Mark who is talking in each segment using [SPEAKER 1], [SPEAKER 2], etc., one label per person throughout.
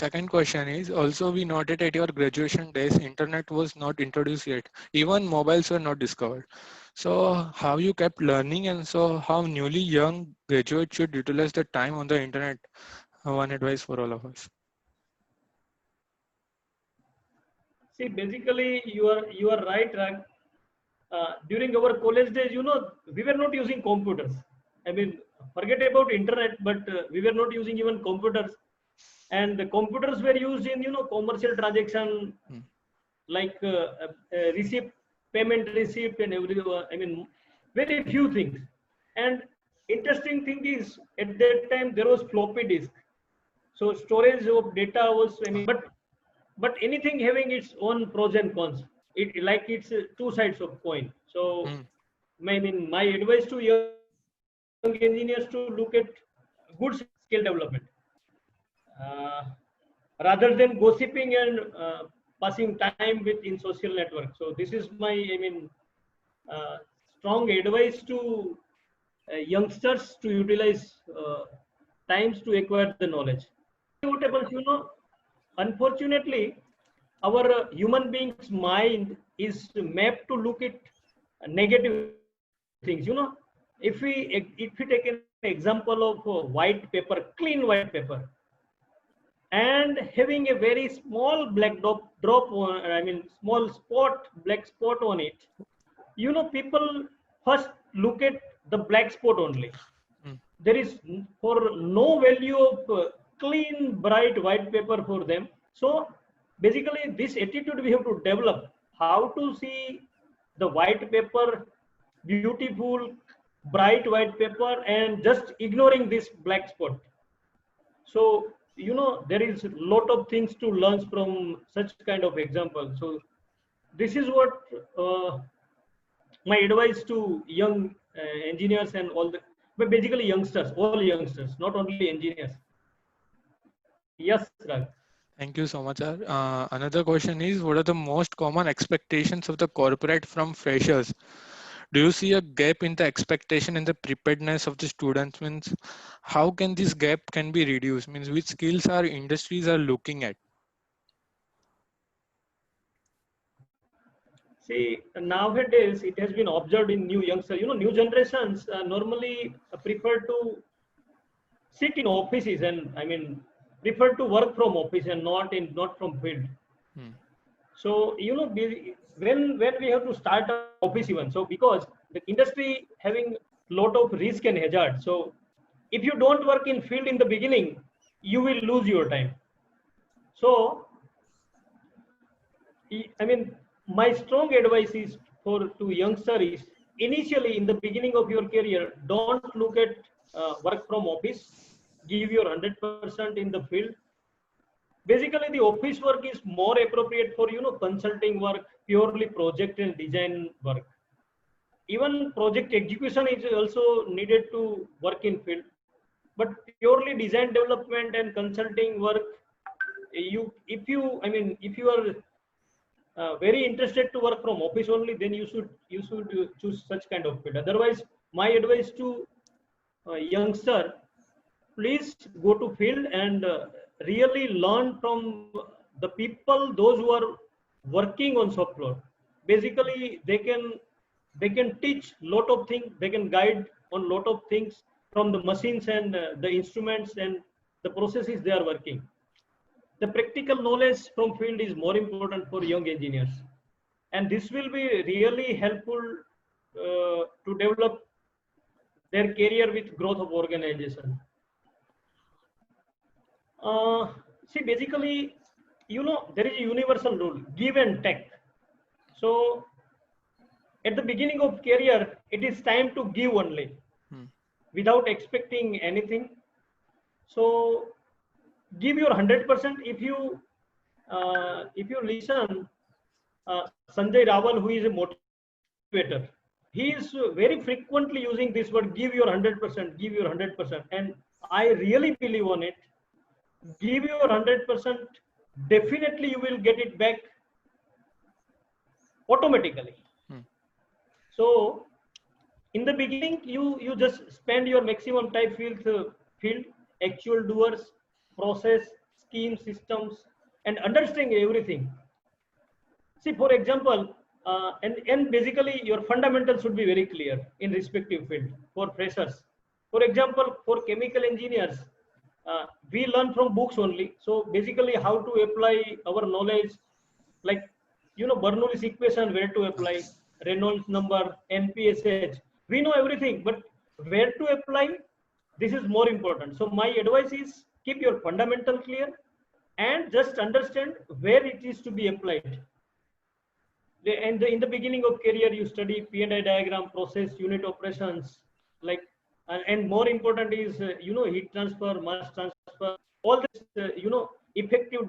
[SPEAKER 1] Second question is also we noted at your graduation days, internet was not introduced yet. Even mobiles were not discovered. So how you kept learning and so how newly young graduates should utilize the time on the internet? One advice for all of us.
[SPEAKER 2] See, basically, you are right, Rag. During our college days, we were not using computers. I mean, forget about internet, but we were not using even computers. And the computers were used in, commercial transaction,
[SPEAKER 1] Hmm.
[SPEAKER 2] like receipt, payment receipt, and I mean, very few things. And interesting thing is, at that time there was floppy disk, so storage of data was, I mean, but anything having its own pros and cons. It like it's two sides of coin. So,
[SPEAKER 1] Hmm.
[SPEAKER 2] I mean, my advice to young engineers to look at good skill development, uh, rather than gossiping and passing time with in social network. So this is my, I mean, uh, strong advice to youngsters to utilize times to acquire the knowledge. What happens, unfortunately, our human being's mind is mapped to look at negative things. If we take an example of white paper, clean white paper, and having a very small black drop on, I mean, small black spot on it, people first look at the black spot only.
[SPEAKER 1] Hmm.
[SPEAKER 2] There is for no value of clean bright white paper for them. So basically this attitude we have to develop, how to see the white paper, beautiful bright white paper, and just ignoring this black spot. So there is a lot of things to learn from such kind of example. So this is what my advice to young engineers and all the, but basically youngsters, all youngsters, not only engineers. Yes, Rag.
[SPEAKER 1] Thank you so much, sir. Another question is, what are the most common expectations of the corporate from freshers? Do you see a gap in the expectation and the preparedness of the students? Means, how can this gap can be reduced? Means, which skills our industries are looking at?
[SPEAKER 2] See, nowadays it has been observed in new youngsters. New generations normally prefer to sit in offices, and I mean prefer to work from office and not from field.
[SPEAKER 1] Hmm.
[SPEAKER 2] So when we have to start our office even, so because the industry having lot of risk and hazard. So if you don't work in field in the beginning, you will lose your time. So I mean, my strong advice is for to youngster is, initially in the beginning of your career, don't look at work from office. Give your 100% in the field. Basically, the office work is more appropriate for consulting work, purely project and design work. Even project execution is also needed to work in field, but purely design development and consulting work, if you are very interested to work from office only, then you should choose such kind of field. Otherwise, my advice to youngster, please go to field and really learn from the people, those who are working on shop floor. Basically, they can teach lot of things, they can guide on lot of things from the machines and the instruments and the processes they are working. The practical knowledge from field is more important for young engineers, and this will be really helpful to develop their career with growth of organization. See, basically, there is a universal rule: give and take. So at the beginning of career, it is time to give only
[SPEAKER 1] Hmm.
[SPEAKER 2] without expecting anything. So give your 100%. If you listen Sanjay Rawal, who is a motivator, he is very frequently using this word: give your 100%, give your 100%. And I really believe on it. Give your 100%, definitely you will get it back automatically.
[SPEAKER 1] Hmm.
[SPEAKER 2] So in the beginning, you just spend your maximum time field actual doers, process, schemes, systems, and understanding everything. See, for example, and basically your fundamentals should be very clear in respective field for freshers. For example, for chemical engineers, we learn from books only. So basically, how to apply our knowledge, like Bernoulli's equation, where to apply, Reynolds number, NPSH. We know everything, but where to apply, this is more important. So my advice is keep your fundamental clear and just understand where it is to be applied. And in the beginning of career, you study P&I diagram, process, unit operations, like, and more important is heat transfer, mass transfer, all this effective,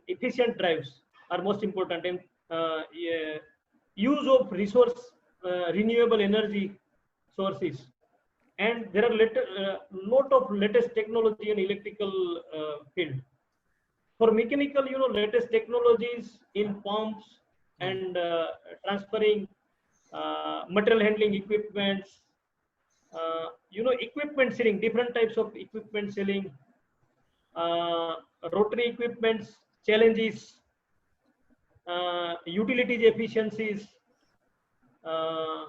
[SPEAKER 2] efficient drives are most important, and yeah, use of resource, renewable energy sources, and there are lot of latest technology in electrical field. For mechanical, latest technologies in pumps and transferring material handling equipments, equipment selling, different types of equipment selling, rotary equipments, challenges, utilities efficiencies, uh,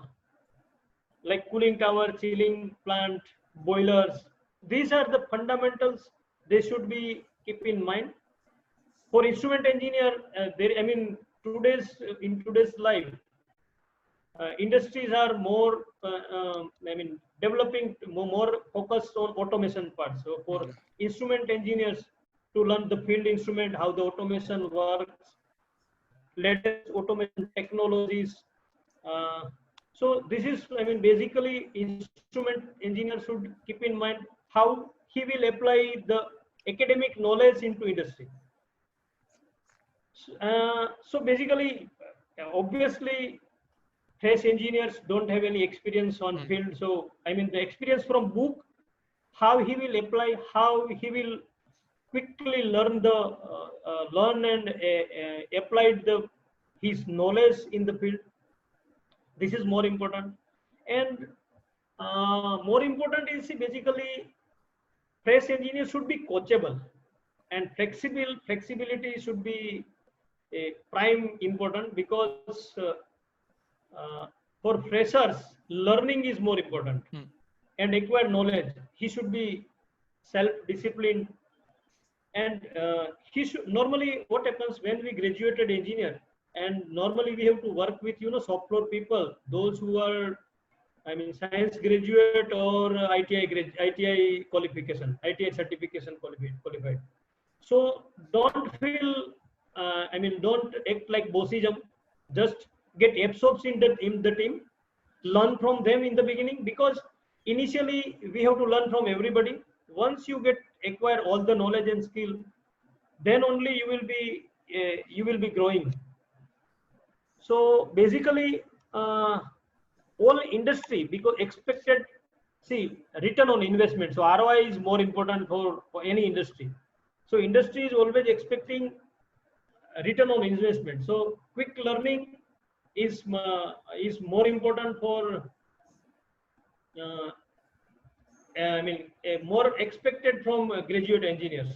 [SPEAKER 2] like cooling tower, chilling plant, boilers. These are the fundamentals they should be keep in mind. For instrument engineer, in today's life, industries are more developing more focused on automation part. So for instrument engineers to learn the field instrument, how the automation works, latest automation technologies. So this is, basically instrument engineer should keep in mind how he will apply the academic knowledge into industry. So basically, obviously, fresh engineers don't have any experience on field. So the experience from book, how he will apply, how he will quickly learn and apply his knowledge in the field. This is more important, and more important is basically fresh engineers should be coachable, and flexibility should be a prime important, because for freshers, learning is more important and acquire knowledge. He should be self-disciplined, and he should normally, what happens when we graduated engineer, and normally we have to work with shop floor people, those who are science graduate or ITI qualification, ITI certification qualified. So don't feel don't act like bossism. Just get absorbed in the team, learn from them in the beginning, because initially we have to learn from everybody. Once you acquire all the knowledge and skill, then only you will be growing. So basically, all industry, because expected, return on investment. So ROI is more important for any industry. So industry is always expecting return on investment. So quick learning is more important for more expected from graduate engineers.